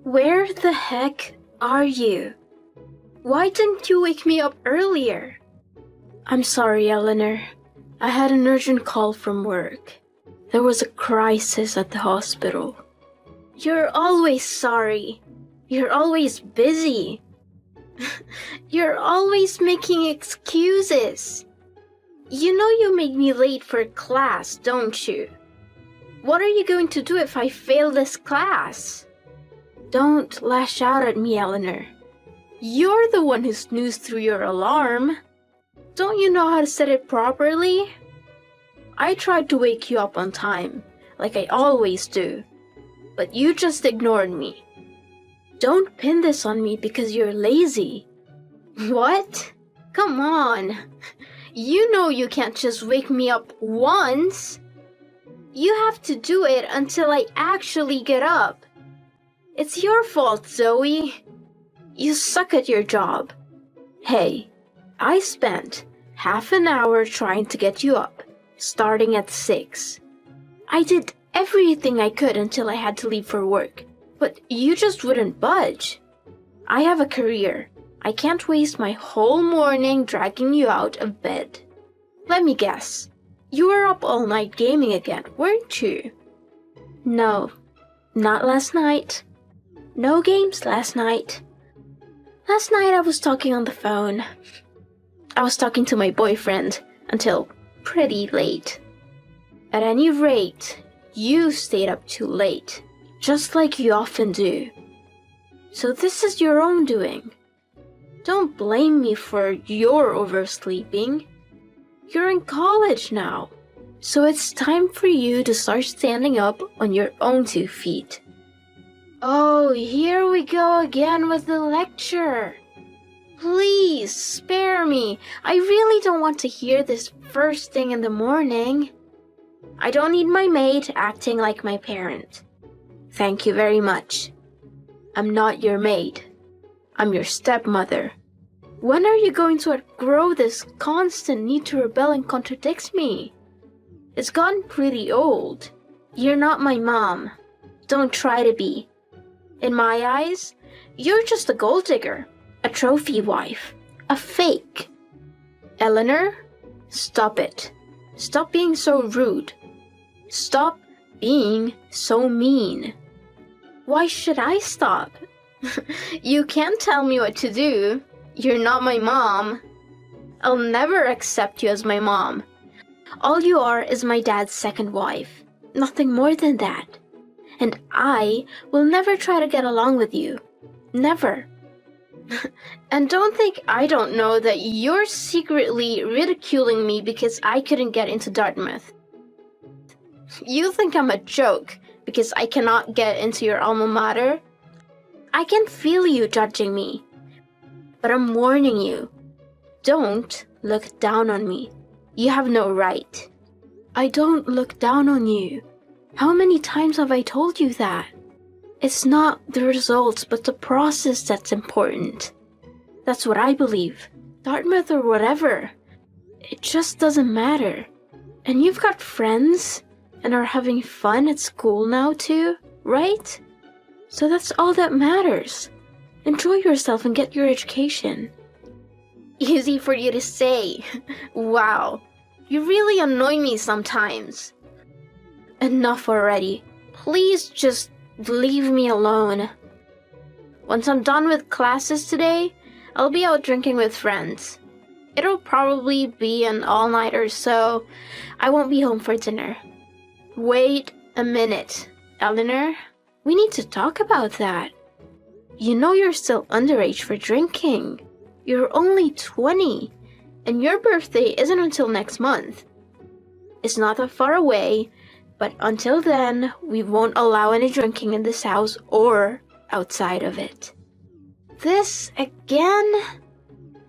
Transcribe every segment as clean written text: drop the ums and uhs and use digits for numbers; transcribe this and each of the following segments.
Where the heck are you? Why didn't you wake me up earlier? I'm sorry, Eleanor. I had an urgent call from work. There was a crisis at the hospital. You're always sorry. You're always busy. You're always making excuses. You know you made me late for class, don't you? What are you going to do if I fail this class? Don't lash out at me, Eleanor. You're the one who snoozed through your alarm. Don't you know how to set it properly? I tried to wake you up on time, like I always do, but you just ignored me. Don't pin this on me because you're lazy. What? Come on. You know you can't just wake me up once. You have to do it until I actually get up. It's your fault, Zoe. You suck at your job. Hey, I spent half an hour trying to get you up, starting at 6. I did everything I could until I had to leave for work, but you just wouldn't budge. I have a career. I can't waste my whole morning dragging you out of bed. Let me guess. You were up all night gaming again, weren't you? No, not last night. No games last night. Last night I was talking on the phone. I was talking to my boyfriend until pretty late. At any rate, you stayed up too late, just like you often do. So this is your own doing. Don't blame me for your oversleeping. You're in college now, so it's time for you to start standing up on your own 2 feet. Oh, here we go again with the lecture. Please, spare me. I really don't want to hear this first thing in the morning. I don't need my maid acting like my parent. Thank you very much. I'm not your maid. I'm your stepmother. When are you going to outgrow this constant need to rebel and contradict me? It's gotten pretty old. You're not my mom. Don't try to be. In my eyes, you're just a gold digger, a trophy wife, a fake. Eleanor, stop it. Stop being so rude. Stop being so mean. Why should I stop? You can't tell me what to do. You're not my mom. I'll never accept you as my mom. All you are is my dad's second wife. Nothing more than that. And I will never try to get along with you. Never. And don't think I don't know that you're secretly ridiculing me because I couldn't get into Dartmouth. You think I'm a joke because I cannot get into your alma mater? I can feel you judging me. But I'm warning you. Don't look down on me. You have no right. I don't look down on you. How many times have I told you that? It's not the results, but the process that's important. That's what I believe. Dartmouth or whatever. It just doesn't matter. And you've got friends and are having fun at school now too, right? So that's all that matters. Enjoy yourself and get your education. Easy for you to say. Wow. You really annoy me sometimes. Enough already. Please just leave me alone. Once I'm done with classes today, I'll be out drinking with friends. It'll probably be an all-nighter, so I won't be home for dinner. Wait a minute, Eleanor. We need to talk about that. You know you're still underage for drinking. You're only 20, and your birthday isn't until next month. It's not that far away, but until then, we won't allow any drinking in this house or outside of it. This again?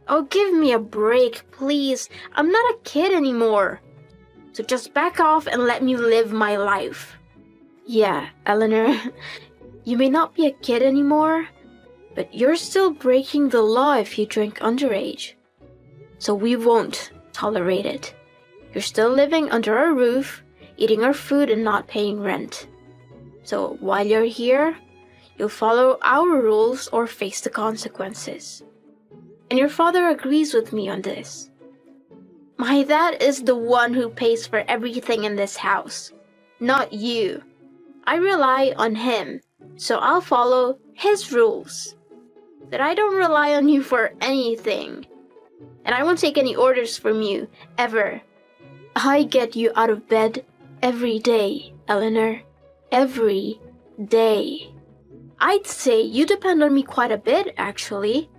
Oh, give me a break, please. I'm not a kid anymore. So just back off and let me live my life. Yeah, Eleanor, you may not be a kid anymore, but you're still breaking the law if you drink underage. So we won't tolerate it. You're still living under our roof, eating our food and not paying rent. So while you're here, You'll follow our rules or face the consequences. And your father agrees with me on this. My dad is the one who pays for everything in this house, not you. I rely on him, so I'll follow his rules. That I don't rely on you for anything. And I won't take any orders from you, ever. I get you out of bed every day, Eleanor. Every day. I'd say you depend on me quite a bit, actually.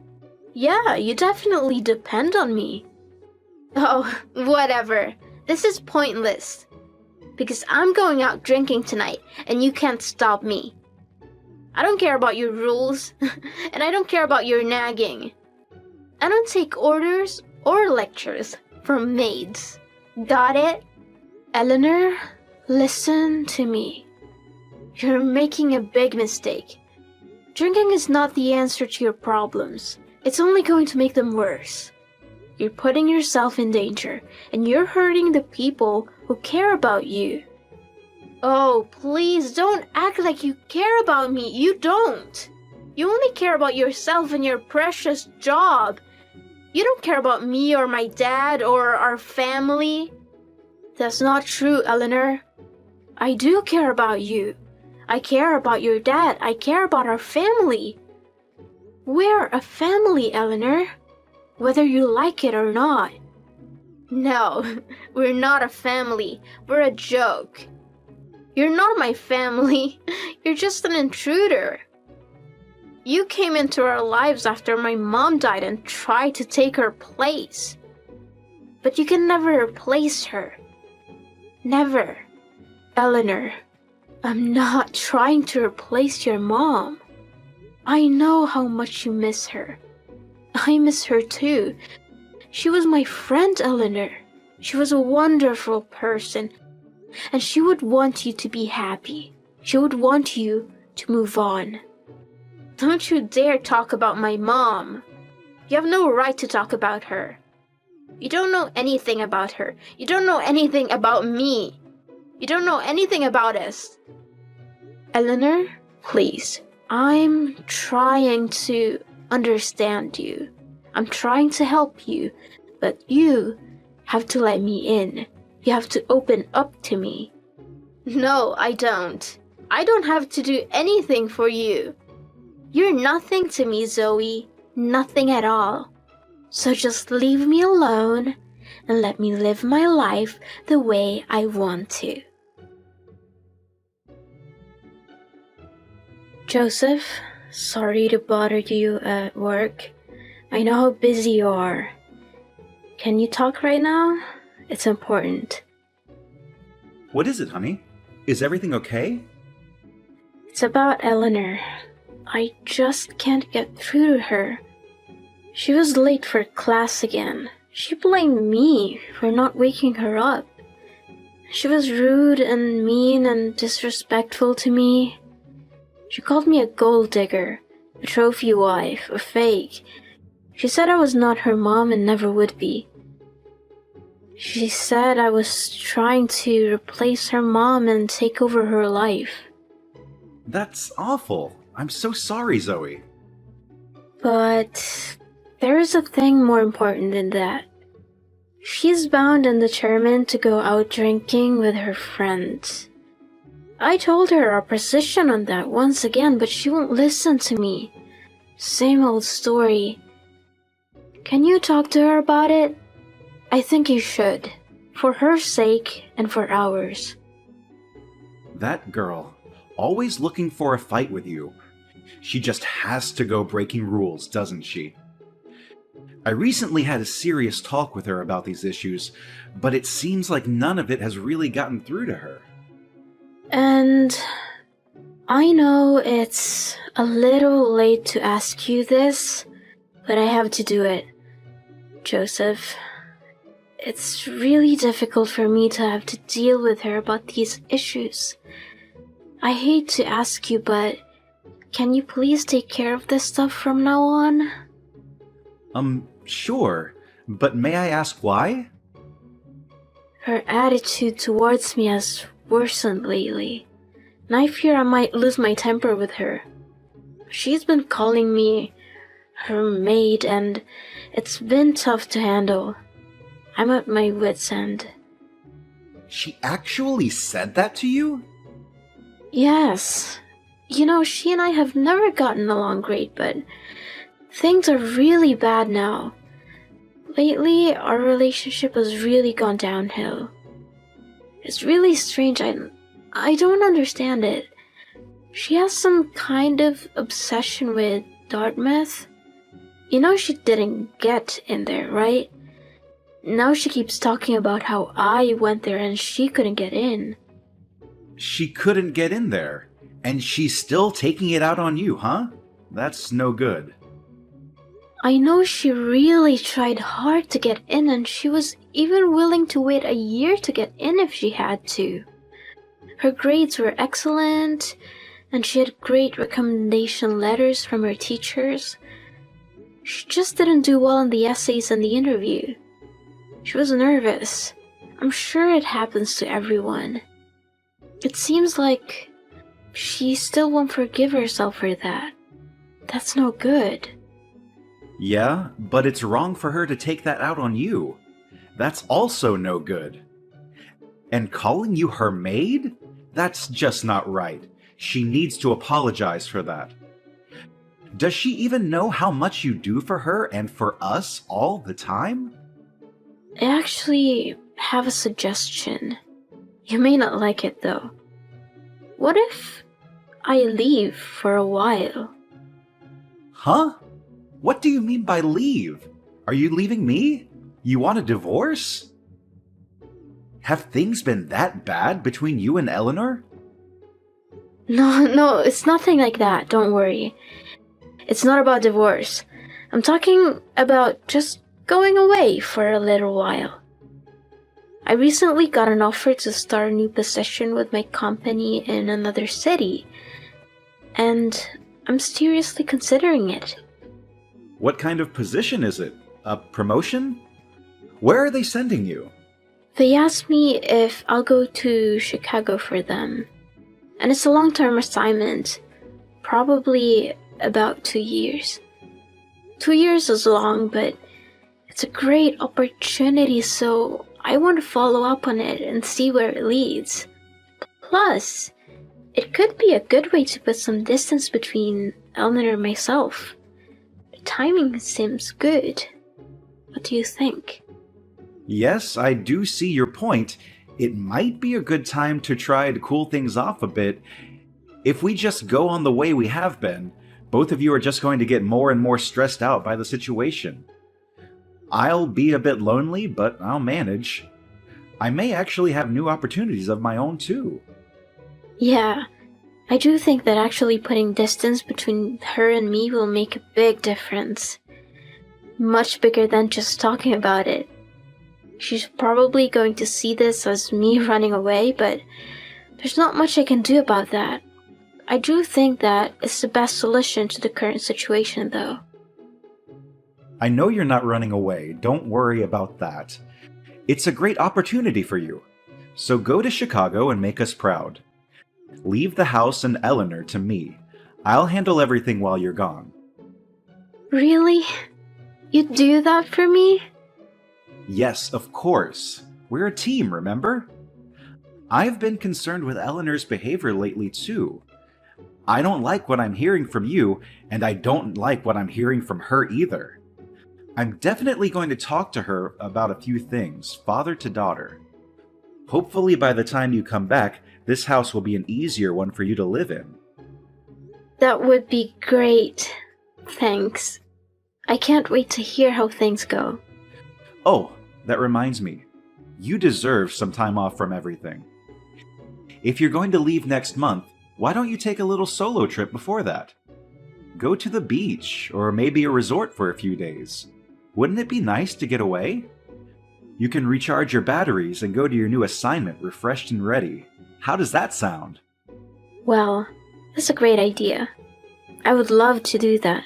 Yeah, you definitely depend on me. Oh, whatever. This is pointless. Because I'm going out drinking tonight, and you can't stop me. I don't care about your rules, and I don't care about your nagging. I don't take orders or lectures from maids. Got it? Eleanor, listen to me. You're making a big mistake. Drinking is not the answer to your problems. It's only going to make them worse. You're putting yourself in danger, and you're hurting the people who care about you. Oh, please don't act like you care about me. You don't. You only care about yourself and your precious job. You don't care about me or my dad or our family. That's not true, Eleanor. I do care about you. I care about your dad. I care about our family. We're a family, Eleanor. Whether you like it or not. No, we're not a family. We're a joke. You're not my family. You're just an intruder. You came into our lives after my mom died and tried to take her place. But you can never replace her. Never. Eleanor, I'm not trying to replace your mom. I know how much you miss her. I miss her too. She was my friend, Eleanor. She was a wonderful person. And she would want you to be happy. She would want you to move on. Don't you dare talk about my mom. You have no right to talk about her. You don't know anything about her. You don't know anything about me. You don't know anything about us. Eleanor, please. I'm trying to understand you. I'm trying to help you. But you have to let me in. You have to open up to me. No, I don't. I don't have to do anything for you. You're nothing to me, Zoe. Nothing at all. So just leave me alone and let me live my life the way I want to. Joseph, sorry to bother you at work. I know how busy you are. Can you talk right now? It's important. What is it, honey? Is everything okay? It's about Eleanor. I just can't get through to her. She was late for class again. She blamed me for not waking her up. She was rude and mean and disrespectful to me. She called me a gold digger, a trophy wife, a fake. She said I was not her mom and never would be. She said I was trying to replace her mom and take over her life. That's awful. I'm so sorry, Zoe. But there is a thing more important than that. She's bound and determined to go out drinking with her friends. I told her our position on that once again, but she won't listen to me. Same old story. Can you talk to her about it? I think you should. For her sake and for ours. That girl, always looking for a fight with you. She just has to go breaking rules, doesn't she? I recently had a serious talk with her about these issues, but it seems like none of it has really gotten through to her. And I know it's a little late to ask you this, but I have to do it. Joseph, it's really difficult for me to have to deal with her about these issues. I hate to ask you, but can you please take care of this stuff from now on? Sure, but may I ask why? Her attitude towards me has worsened lately, and I fear I might lose my temper with her. She's been calling me her maid, and it's been tough to handle. I'm at my wit's end. She actually said that to you? Yes. You know, she and I have never gotten along great, but things are really bad now. Lately, our relationship has really gone downhill. It's really strange. I don't understand it. She has some kind of obsession with Dartmouth. You know she didn't get in there, right? Now she keeps talking about how I went there and she couldn't get in. She couldn't get in there, and she's still taking it out on you, huh? That's no good. I know she really tried hard to get in, and she was even willing to wait a year to get in if she had to. Her grades were excellent, and she had great recommendation letters from her teachers. She just didn't do well in the essays and the interview. She was nervous. I'm sure it happens to everyone. It seems like she still won't forgive herself for that. That's no good. Yeah, but it's wrong for her to take that out on you. That's also no good. And calling you her maid? That's just not right. She needs to apologize for that. Does she even know how much you do for her and for us all the time? I actually have a suggestion. You may not like it though. What if I leave for a while? Huh? What do you mean by leave? Are you leaving me? You want a divorce? Have things been that bad between you and Eleanor? No, it's nothing like that, don't worry. It's not about divorce. I'm talking about just going away for a little while. I recently got an offer to start a new position with my company in another city, and I'm seriously considering it. What kind of position is it? A promotion? Where are they sending you? They asked me if I'll go to Chicago for them, and it's a long-term assignment, probably about 2 years. 2 years is long, but it's a great opportunity, so I want to follow up on it and see where it leads. Plus, it could be a good way to put some distance between Eleanor and myself. The timing seems good. What do you think? Yes, I do see your point. It might be a good time to try to cool things off a bit. If we just go on the way we have been, both of you are just going to get more and more stressed out by the situation. I'll be a bit lonely, but I'll manage. I may actually have new opportunities of my own too. Yeah, I do think that actually putting distance between her and me will make a big difference. Much bigger than just talking about it. She's probably going to see this as me running away, but there's not much I can do about that. I do think that it's the best solution to the current situation, though. I know you're not running away. Don't worry about that. It's a great opportunity for you. So go to Chicago and make us proud. Leave the house and Eleanor to me. I'll handle everything while you're gone. Really? You'd do that for me? Yes, of course. We're a team, remember? I've been concerned with Eleanor's behavior lately, too. I don't like what I'm hearing from you, and I don't like what I'm hearing from her either. I'm definitely going to talk to her about a few things, father to daughter. Hopefully by the time you come back, this house will be an easier one for you to live in. That would be great. Thanks. I can't wait to hear how things go. Oh, that reminds me. You deserve some time off from everything. If you're going to leave next month, why don't you take a little solo trip before that? Go to the beach, or maybe a resort for a few days. Wouldn't it be nice to get away? You can recharge your batteries and go to your new assignment refreshed and ready. How does that sound? Well, that's a great idea. I would love to do that.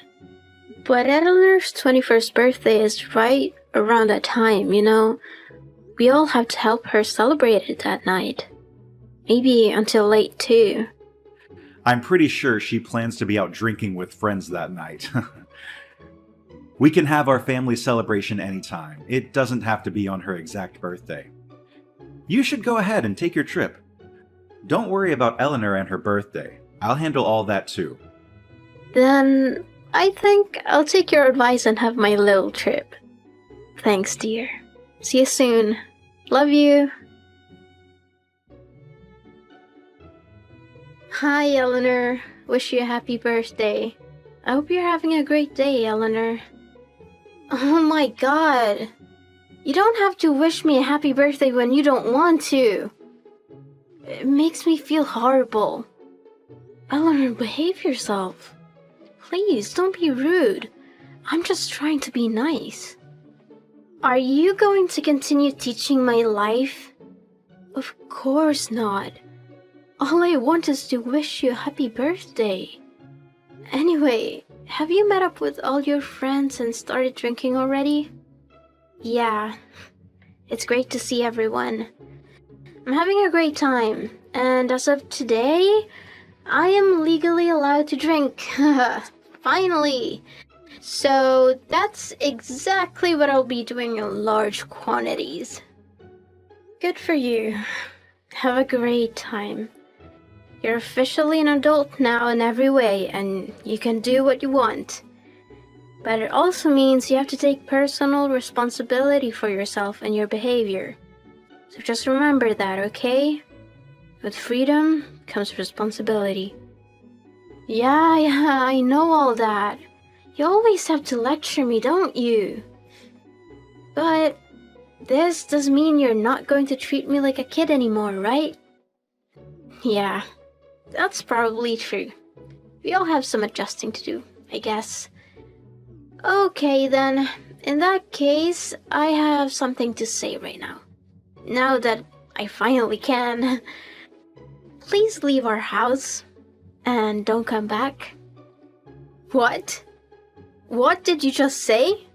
But Eleanor's 21st birthday is right around that time, you know? We all have to help her celebrate it that night. Maybe until late, too. I'm pretty sure she plans to be out drinking with friends that night. We can have our family celebration anytime. It doesn't have to be on her exact birthday. You should go ahead and take your trip. Don't worry about Eleanor and her birthday. I'll handle all that too. Then I think I'll take your advice and have my little trip. Thanks, dear. See you soon. Love you. Hi, Eleanor. Wish you a happy birthday. I hope you're having a great day, Eleanor. Oh my god. You don't have to wish me a happy birthday when you don't want to. It makes me feel horrible. Eleanor, behave yourself. Please, don't be rude. I'm just trying to be nice. Are you going to continue teaching my life? Of course not. All I want is to wish you a happy birthday. Anyway, have you met up with all your friends and started drinking already? Yeah, it's great to see everyone. I'm having a great time, and as of today, I am legally allowed to drink. Finally! So that's exactly what I'll be doing in large quantities. Good for you. Have a great time. You're officially an adult now in every way, and you can do what you want. But it also means you have to take personal responsibility for yourself and your behavior. So just remember that, okay? With freedom comes responsibility. Yeah, I know all that. You always have to lecture me, don't you? But this does mean you're not going to treat me like a kid anymore, right? Yeah, that's probably true. We all have some adjusting to do, I guess. Okay then, in that case, I have something to say right now. Now that I finally can. Please leave our house and don't come back. What? What did you just say?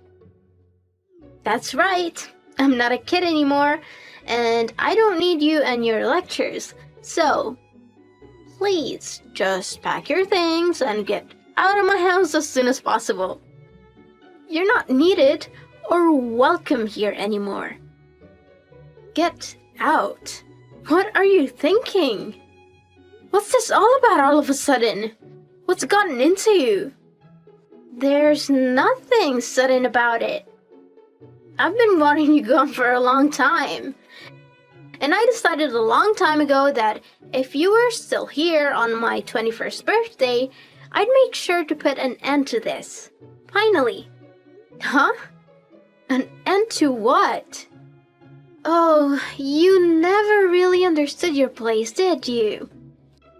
That's right. I'm not a kid anymore, and I don't need you and your lectures. So, please just pack your things and get out of my house as soon as possible. You're not needed or welcome here anymore. Get out. What are you thinking? What's this all about all of a sudden? What's gotten into you? There's nothing sudden about it. I've been wanting you gone for a long time. And I decided a long time ago that if you were still here on my 21st birthday, I'd make sure to put an end to this. Finally. Huh? An end to what? Oh, you never really understood your place, did you?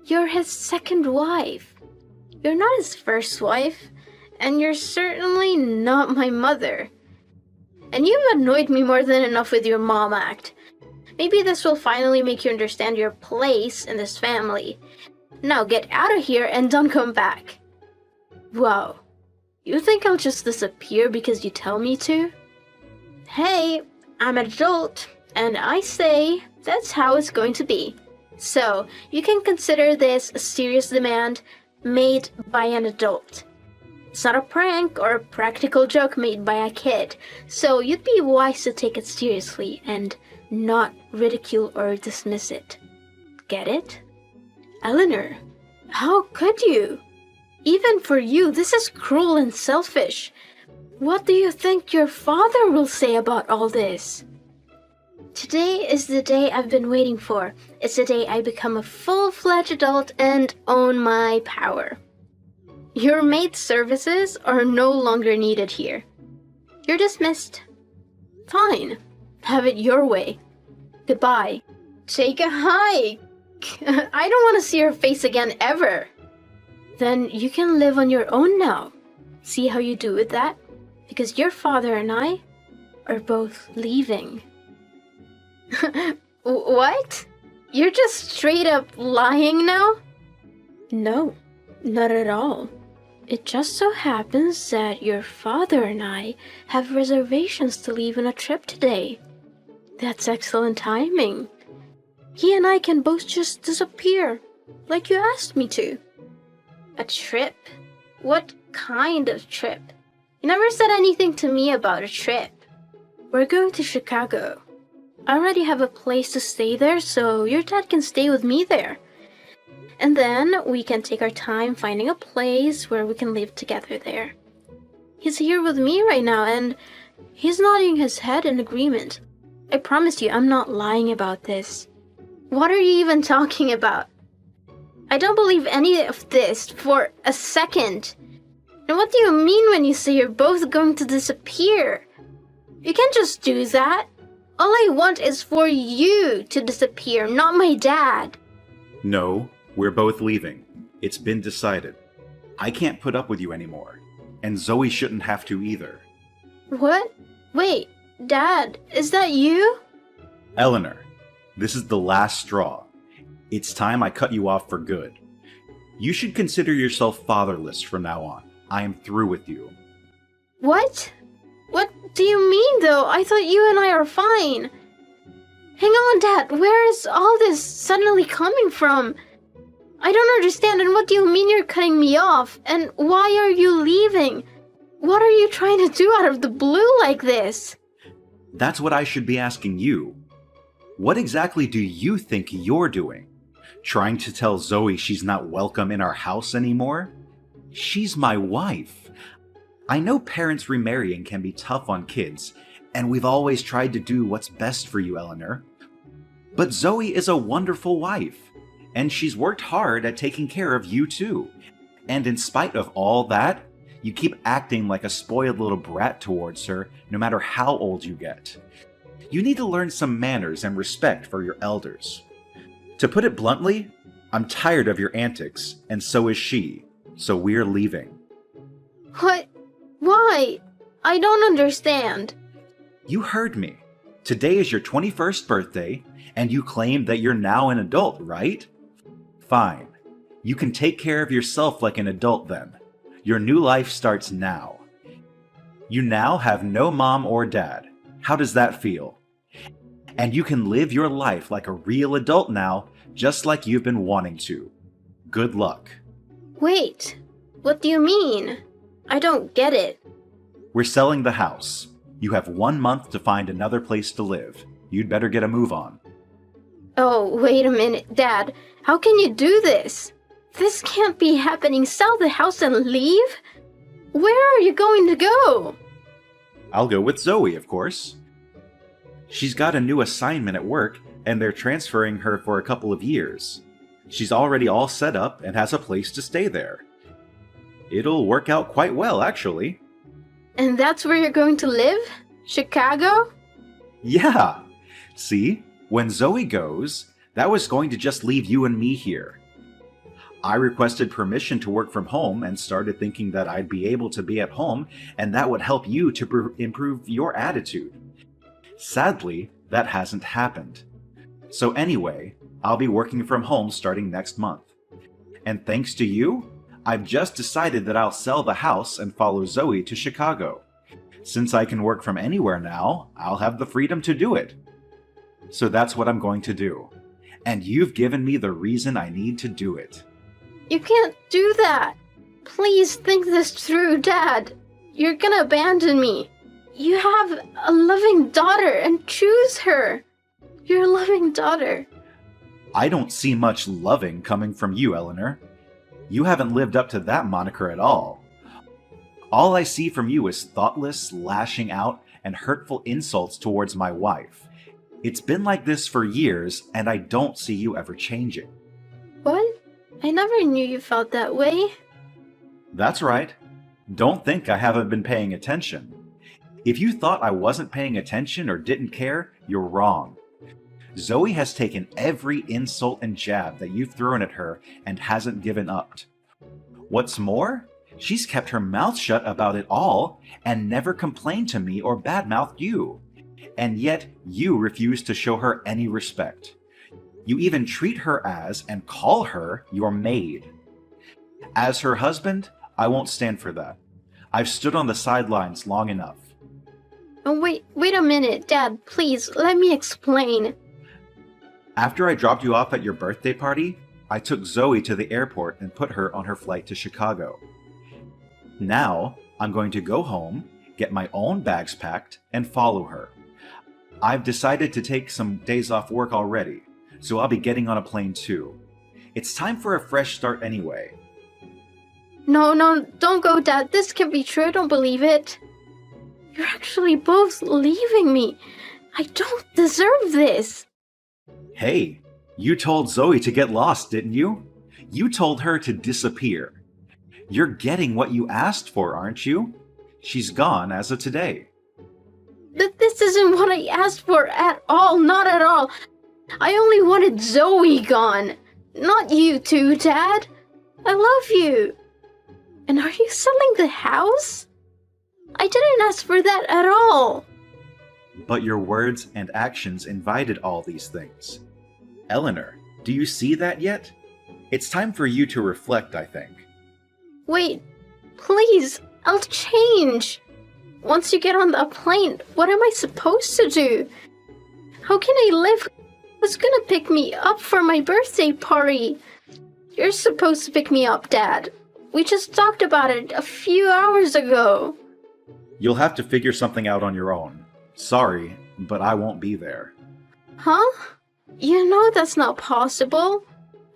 You're his second wife. You're not his first wife, and you're certainly not my mother. And you've annoyed me more than enough with your mom act. Maybe this will finally make you understand your place in this family. Now get out of here and don't come back. Wow. You think I'll just disappear because you tell me to? Hey, I'm an adult, and I say that's how it's going to be. So, you can consider this a serious demand made by an adult. It's not a prank or a practical joke made by a kid, so you'd be wise to take it seriously and not ridicule or dismiss it. Get it? Eleanor, how could you? Even for you, this is cruel and selfish. What do you think your father will say about all this? Today is the day I've been waiting for. It's the day I become a full-fledged adult and own my power. Your maid services are no longer needed here. You're dismissed. Fine. Have it your way. Goodbye. Take a hike. I don't want to see your face again ever. Then you can live on your own now. See how you do with that? Because your father and I are both leaving. What? You're just straight up lying now? No, not at all. It just so happens that your father and I have reservations to leave on a trip today. That's excellent timing. He and I can both just disappear, like you asked me to. A trip? What kind of trip? You never said anything to me about a trip. We're going to Chicago. I already have a place to stay there, so your dad can stay with me there. And then we can take our time finding a place where we can live together there. He's here with me right now, and he's nodding his head in agreement. I promise you, I'm not lying about this. What are you even talking about? I don't believe any of this for a second. And what do you mean when you say you're both going to disappear? You can't just do that. All I want is for you to disappear, not my dad. No, we're both leaving. It's been decided. I can't put up with you anymore. And Zoe shouldn't have to either. What? Wait, Dad, is that you? Eleanor, this is the last straw. It's time I cut you off for good. You should consider yourself fatherless from now on. I am through with you. What? What do you mean, though? I thought you and I are fine. Hang on, Dad. Where is all this suddenly coming from? I don't understand. And what do you mean you're cutting me off? And why are you leaving? What are you trying to do out of the blue like this? That's what I should be asking you. What exactly do you think you're doing? Trying to tell Zoe she's not welcome in our house anymore? She's my wife. I know parents remarrying can be tough on kids, and we've always tried to do what's best for you, Eleanor. But Zoe is a wonderful wife, and she's worked hard at taking care of you too. And in spite of all that, you keep acting like a spoiled little brat towards her, no matter how old you get. You need to learn some manners and respect for your elders. To put it bluntly, I'm tired of your antics, and so is she, so we're leaving. What? Why? I don't understand. You heard me. Today is your 21st birthday, and you claim that you're now an adult, right? Fine. You can take care of yourself like an adult then. Your new life starts now. You now have no mom or dad. How does that feel? And you can live your life like a real adult now, just like you've been wanting to. Good luck. Wait, what do you mean? I don't get it. We're selling the house. You have 1 month to find another place to live. You'd better get a move on. Oh, wait a minute, Dad. How can you do this? This can't be happening. Sell the house and leave? Where are you going to go? I'll go with Zoe, of course. She's got a new assignment at work, and they're transferring her for a couple of years. She's already all set up and has a place to stay there. It'll work out quite well, actually. And that's where you're going to live? Chicago? Yeah! See, when Zoe goes, that was going to just leave you and me here. I requested permission to work from home and started thinking that I'd be able to be at home and that would help you to improve your attitude. Sadly, that hasn't happened. So anyway, I'll be working from home starting next month. And thanks to you, I've just decided that I'll sell the house and follow Zoe to Chicago. Since I can work from anywhere now, I'll have the freedom to do it. So that's what I'm going to do. And you've given me the reason I need to do it. You can't do that. Please think this through, Dad. You're gonna abandon me. You have a loving daughter and choose her. Your loving daughter. I don't see much loving coming from you, Eleanor. You haven't lived up to that moniker at all. All I see from you is thoughtless lashing out and hurtful insults towards my wife. It's been like this for years, and I don't see you ever changing. What? I never knew you felt that way. That's right. Don't think I haven't been paying attention. If you thought I wasn't paying attention or didn't care, you're wrong. Zoe has taken every insult and jab that you've thrown at her and hasn't given up. What's more, she's kept her mouth shut about it all and never complained to me or badmouthed you. And yet, you refuse to show her any respect. You even treat her as and call her your maid. As her husband, I won't stand for that. I've stood on the sidelines long enough. Oh, wait a minute, Dad. Please, let me explain. After I dropped you off at your birthday party, I took Zoe to the airport and put her on her flight to Chicago. Now, I'm going to go home, get my own bags packed, and follow her. I've decided to take some days off work already, so I'll be getting on a plane too. It's time for a fresh start anyway. No, don't go, Dad. This can't be true. I don't believe it. You're actually both leaving me. I don't deserve this. Hey, you told Zoe to get lost, didn't you? You told her to disappear. You're getting what you asked for, aren't you? She's gone as of today. But this isn't what I asked for at all. Not at all. I only wanted Zoe gone. Not you two, Dad. I love you. And are you selling the house? I didn't ask for that at all. But your words and actions invited all these things. Eleanor, do you see that yet? It's time for you to reflect, I think. Wait, please, I'll change. Once you get on the plane, what am I supposed to do? How can I live? Who's gonna pick me up for my birthday party? You're supposed to pick me up, Dad. We just talked about it a few hours ago. You'll have to figure something out on your own. Sorry, but I won't be there. Huh? You know that's not possible.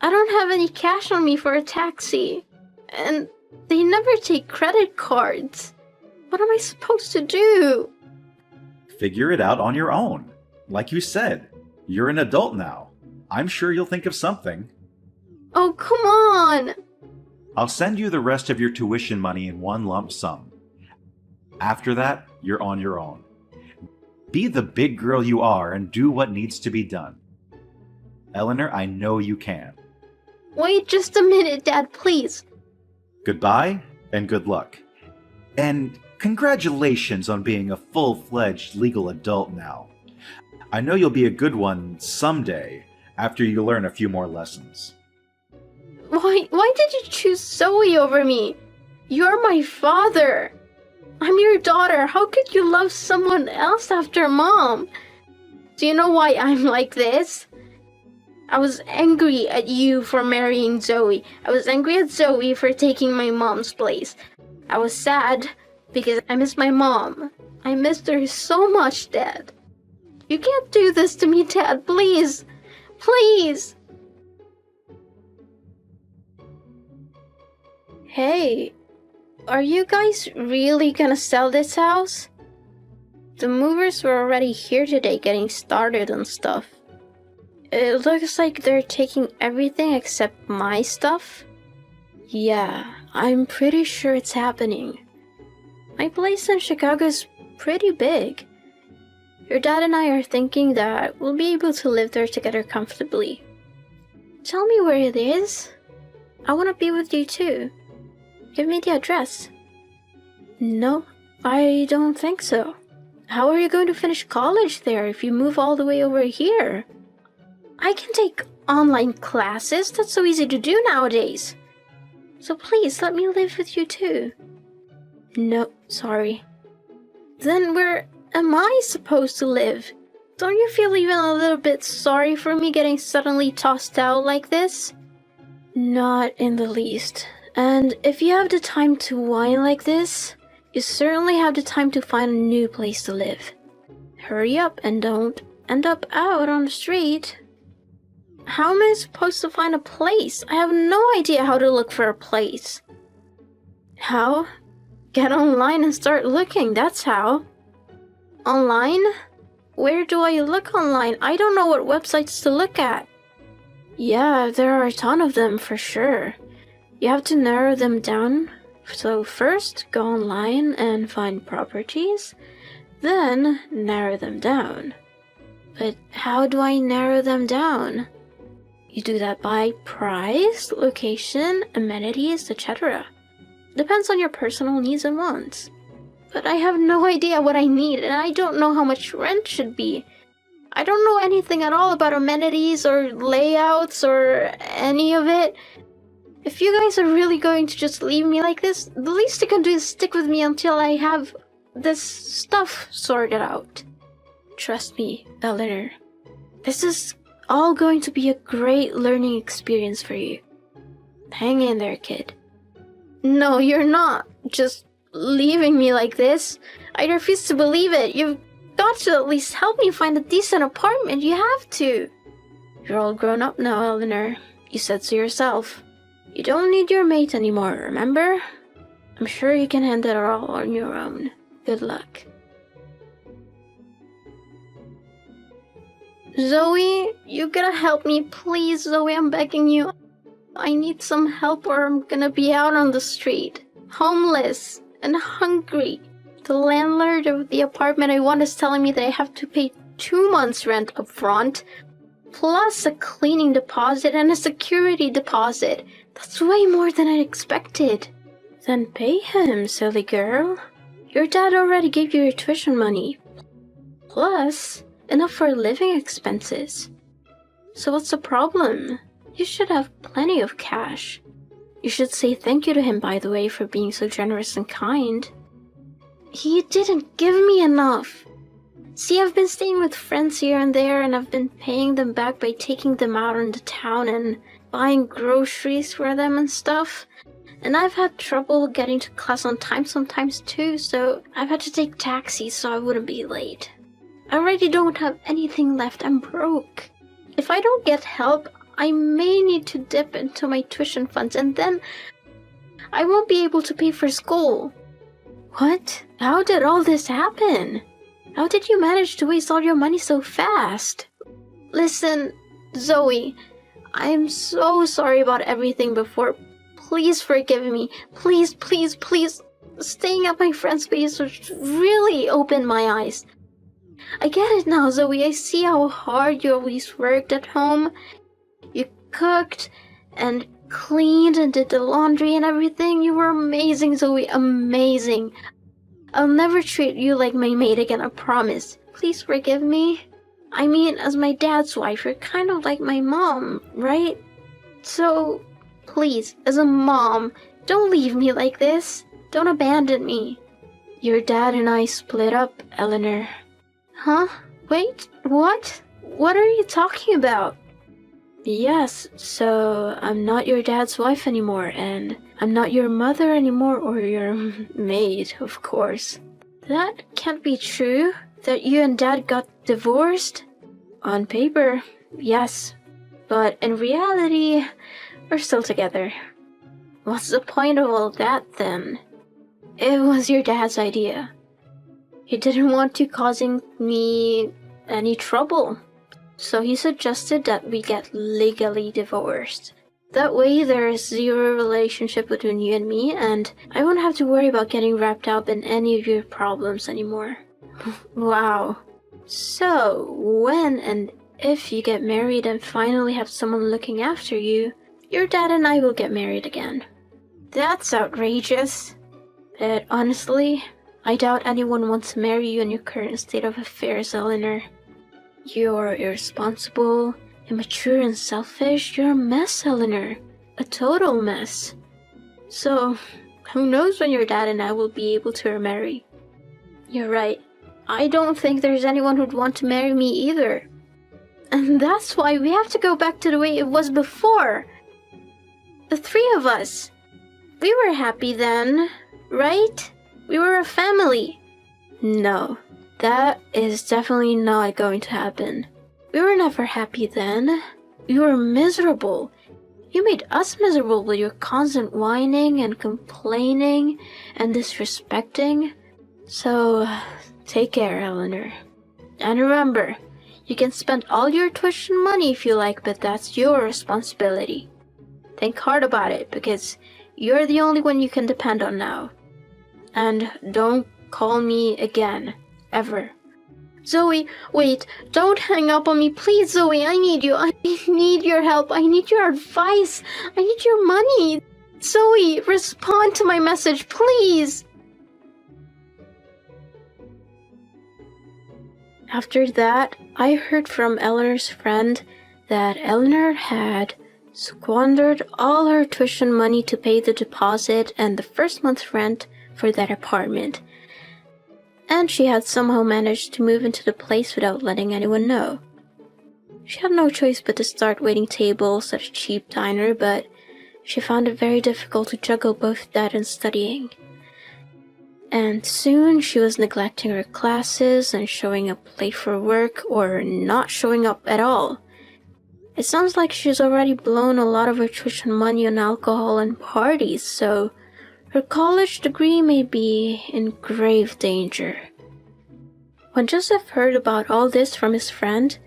I don't have any cash on me for a taxi. And they never take credit cards. What am I supposed to do? Figure it out on your own. Like you said, you're an adult now. I'm sure you'll think of something. Oh, come on! I'll send you the rest of your tuition money in one lump sum. After that, you're on your own. Be the big girl you are and do what needs to be done. Eleanor, I know you can. Wait just a minute, Dad, please. Goodbye and good luck. And congratulations on being a full-fledged legal adult now. I know you'll be a good one someday after you learn a few more lessons. Why did you choose Zoe over me? You're my father. I'm your daughter. How could you love someone else after Mom? Do you know why I'm like this? I was angry at you for marrying Zoe. I was angry at Zoe for taking my mom's place. I was sad because I miss my mom. I missed her so much, Dad. You can't do this to me, Dad. Please. Please. Hey, are you guys really gonna sell this house? The movers were already here today getting started and stuff. It looks like they're taking everything except my stuff. Yeah, I'm pretty sure it's happening. My place in Chicago is pretty big. Your dad and I are thinking that we'll be able to live there together comfortably. Tell me where it is. I want to be with you too. Give me the address. No, I don't think so. How are you going to finish college there if you move all the way over here? I can take online classes. That's so easy to do nowadays. So please, let me live with you too. No, sorry. Then where am I supposed to live? Don't you feel even a little bit sorry for me getting suddenly tossed out like this? Not in the least. And if you have the time to whine like this, you certainly have the time to find a new place to live. Hurry up and don't end up out on the street. How am I supposed to find a place? I have no idea how to look for a place. How? Get online and start looking, that's how. Online? Where do I look online? I don't know what websites to look at. Yeah, there are a ton of them for sure. You have to narrow them down. So first, go online and find properties, then narrow them down. But how do I narrow them down? You do that by price, location, amenities, etc. Depends on your personal needs and wants. But I have no idea what I need, and I don't know how much rent should be. I don't know anything at all about amenities or layouts or any of it. If you guys are really going to just leave me like this, the least you can do is stick with me until I have this stuff sorted out. Trust me, Eleanor. This is all going to be a great learning experience for you. Hang in there, kid. No, you're not just leaving me like this. I refuse to believe it. You've got to at least help me find a decent apartment. You have to. You're all grown up now, Eleanor. You said so yourself. You don't need your mate anymore, remember? I'm sure you can handle it all on your own. Good luck. Zoe, you gotta help me, please, Zoe, I'm begging you. I need some help or I'm gonna be out on the street, homeless and hungry. The landlord of the apartment I want is telling me that I have to pay 2 months' rent up front, plus a cleaning deposit and a security deposit. That's way more than I expected. Then pay him, silly girl. Your dad already gave you your tuition money. Plus, enough for living expenses. So what's the problem? You should have plenty of cash. You should say thank you to him, by the way, for being so generous and kind. He didn't give me enough. See, I've been staying with friends here and there, and I've been paying them back by taking them out into town and buying groceries for them and stuff. And I've had trouble getting to class on time sometimes too, so I've had to take taxis so I wouldn't be late. I already don't have anything left. I'm broke. If I don't get help, I may need to dip into my tuition funds, and then I won't be able to pay for school. What? How did all this happen? How did you manage to waste all your money so fast? Listen, Zoe, I'm so sorry about everything before. Please forgive me. Please, please, please. Staying at my friend's place really opened my eyes. I get it now, Zoe. I see how hard you always worked at home. You cooked and cleaned and did the laundry and everything. You were amazing, Zoe. Amazing. I'll never treat you like my maid again, I promise. Please forgive me. I mean, as my dad's wife, you're kind of like my mom, right? So, please, as a mom, don't leave me like this. Don't abandon me. Your dad and I split up, Eleanor. Huh? Wait, what? What are you talking about? Yes, so I'm not your dad's wife anymore, and I'm not your mother anymore, or your maid, of course. That can't be true. That you and dad got divorced? On paper, yes. But in reality, we're still together. What's the point of all that, then? It was your dad's idea. He didn't want you causing me any trouble. So he suggested that we get legally divorced. That way there is zero relationship between you and me, and I won't have to worry about getting wrapped up in any of your problems anymore. Wow. So, when and if you get married and finally have someone looking after you, your dad and I will get married again. That's outrageous. But honestly, I doubt anyone wants to marry you in your current state of affairs, Eleanor. You're irresponsible, immature and selfish. You're a mess, Eleanor. A total mess. So, who knows when your dad and I will be able to remarry. You're right. I don't think there's anyone who'd want to marry me either. And that's why we have to go back to the way it was before. The three of us. We were happy then, right? We were a family. No. That is definitely not going to happen. We were never happy then. We were miserable. You made us miserable with your constant whining and complaining and disrespecting. So, take care, Eleanor. And remember, you can spend all your tuition money if you like, but that's your responsibility. Think hard about it, because you're the only one you can depend on now. And don't call me again. Ever. Zoe, wait, don't hang up on me, please, Zoe. I need you. I need your help. I need your advice. I need your money. Zoe, respond to my message, please. After that, I heard from Eleanor's friend that Eleanor had squandered all her tuition money to pay the deposit and the first month's rent for that apartment. And she had somehow managed to move into the place without letting anyone know. She had no choice but to start waiting tables at a cheap diner, but she found it very difficult to juggle both that and studying. And soon she was neglecting her classes and showing up late for work or not showing up at all. It sounds like she's already blown a lot of her tuition money on alcohol and parties, so her college degree may be in grave danger. When Joseph heard about all this from his friend,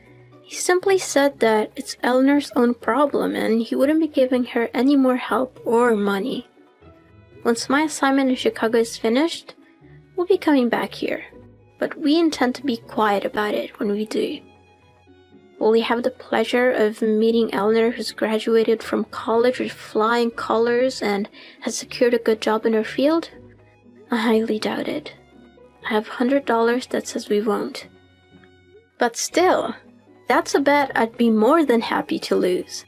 he simply said that it's Eleanor's own problem and he wouldn't be giving her any more help or money. Once my assignment in Chicago is finished, we'll be coming back here, but we intend to be quiet about it when we do. Will we have the pleasure of meeting Eleanor, who's graduated from college with flying colors and has secured a good job in her field? I highly doubt it. I have $100 that says we won't. But still, that's a bet I'd be more than happy to lose.